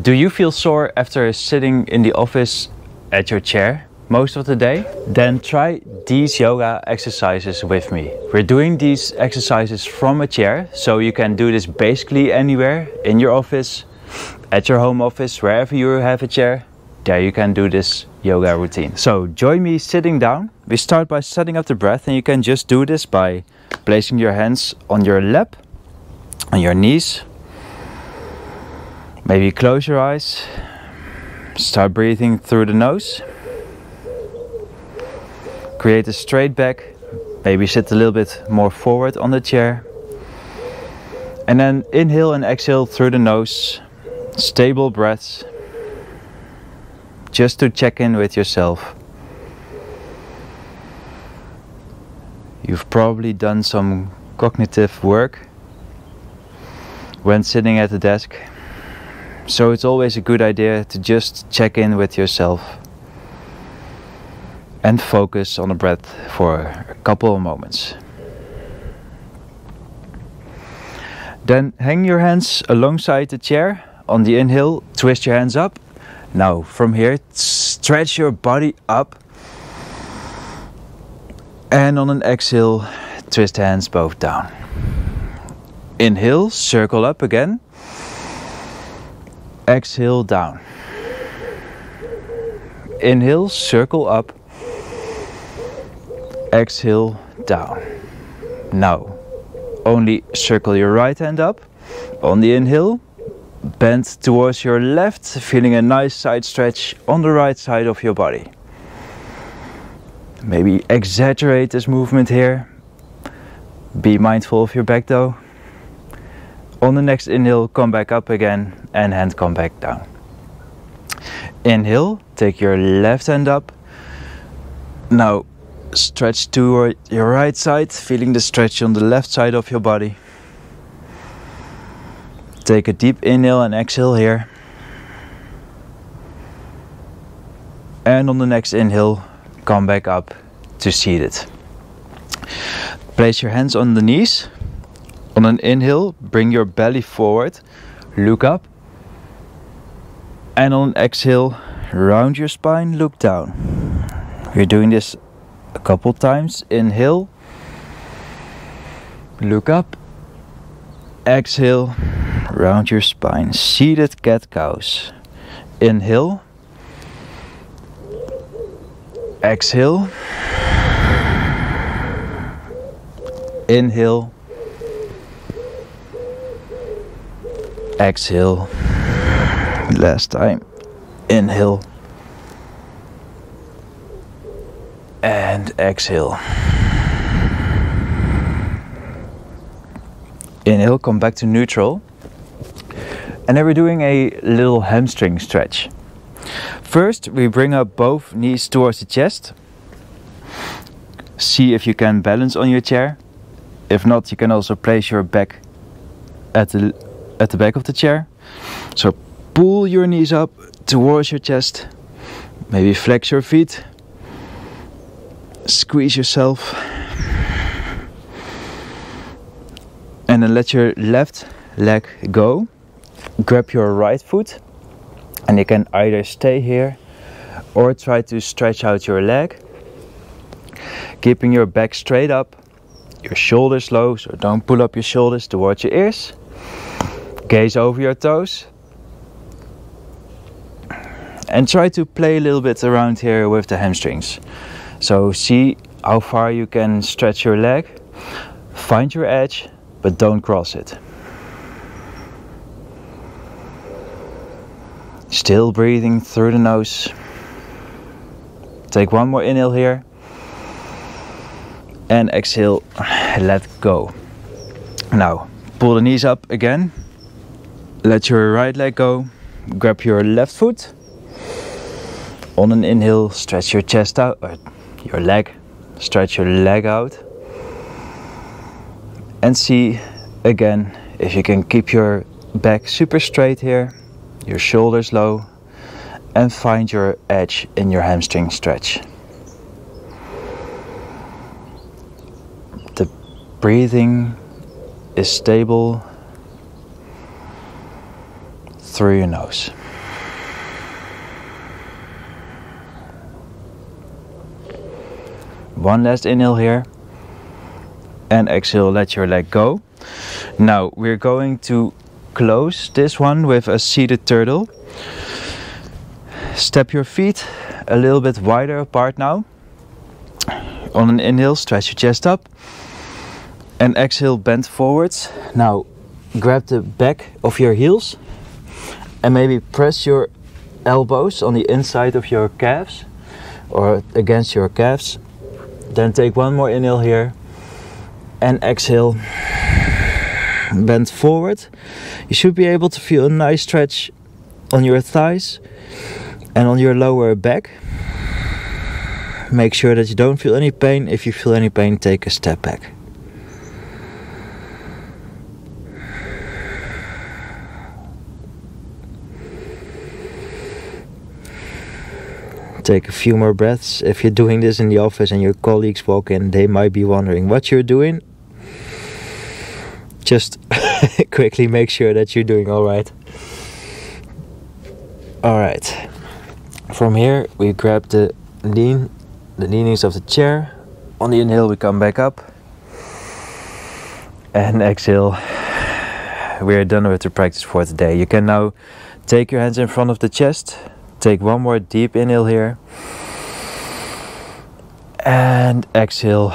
Do you feel sore after sitting in the office at your chair most of the day? Then try these yoga exercises with me. We're doing these exercises from a chair, so you can do this basically anywhere, in your office, at your home office, wherever you have a chair. There you can do this yoga routine. So join me sitting down. We start by setting up the breath, and you can just do this by placing your hands on your lap, on your knees. Maybe close your eyes. Start breathing through the nose. Create a straight back. Maybe sit a little bit more forward on the chair. And then inhale and exhale through the nose. Stable breaths. Just to check in with yourself. You've probably done some cognitive work when sitting at the desk. So it's always a good idea to just check in with yourself and focus on the breath for a couple of moments. Then hang your hands alongside the chair. On the inhale, twist your hands up. Now from here, stretch your body up. And on an exhale, twist hands both down. Inhale, circle up again. Exhale, down. Inhale, circle up. Exhale, down. Now, only circle your right hand up. On the inhale, bend towards your left, feeling a nice side stretch on the right side of your body. Maybe exaggerate this movement here. Be mindful of your back though. On the next inhale, come back up again and hand come back down. Inhale, take your left hand up. Now stretch to your right side, feeling the stretch on the left side of your body. Take a deep inhale and exhale here. And on the next inhale, come back up to seated. Place your hands on the knees. On an inhale, bring your belly forward, look up. And on an exhale, round your spine, look down. We're doing this a couple times. Inhale, look up. Exhale, round your spine. Seated cat cows. Inhale. Exhale. Inhale. Exhale. Last time. Inhale. And exhale. Inhale, come back to neutral. And then we're doing a little hamstring stretch. First, we bring up both knees towards the chest. See if you can balance on your chair. If not, you can also place your back at the back of the chair. So pull your knees up towards your chest. Maybe flex your feet. Squeeze yourself. And then let your left leg go. Grab your right foot. And you can either stay here or try to stretch out your leg. Keeping your back straight up. Your shoulders low, so don't pull up your shoulders towards your ears. Gaze over your toes. And try to play a little bit around here with the hamstrings. So see how far you can stretch your leg. Find your edge, but don't cross it. Still breathing through the nose. Take one more inhale here. And exhale, let go. Now, pull the knees up again. Let your right leg go. Grab your left foot. On an inhale, stretch your chest out, or your leg. Stretch your leg out. And see again if you can keep your back super straight here. Your shoulders low. And find your edge in your hamstring stretch. The breathing is stable through your nose. One last inhale here. And exhale, let your leg go. Now we're going to close this one with a seated turtle. Step your feet a little bit wider apart now. On an inhale, stretch your chest up. And exhale, bend forwards. Now grab the back of your heels and maybe press your elbows on the inside of your calves or against your calves. Then take one more inhale here and exhale, bend forward. You should be able to feel a nice stretch on your thighs and on your lower back. Make sure that you don't feel any pain. If you feel any pain, take a step back. Take a few more breaths. If you're doing this in the office and your colleagues walk in, they might be wondering what you're doing. Just quickly make sure that you're doing alright. Alright. From here we grab the leanings of the chair. On the inhale we come back up. And exhale. We are done with the practice for today. You can now take your hands in front of the chest. Take one more deep inhale here. And exhale.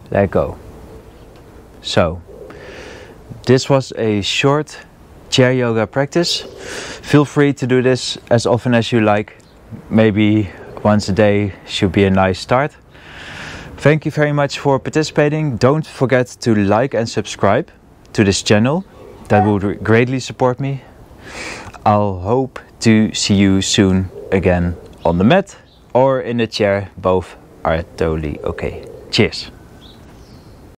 Let go. So, this was a short chair yoga practice. Feel free to do this as often as you like. Maybe once a day should be a nice start. Thank you very much for participating. Don't forget to like and subscribe to this channel. That would greatly support me. I'll hope to see you soon again on the mat or in the chair. Both are totally okay. Cheers.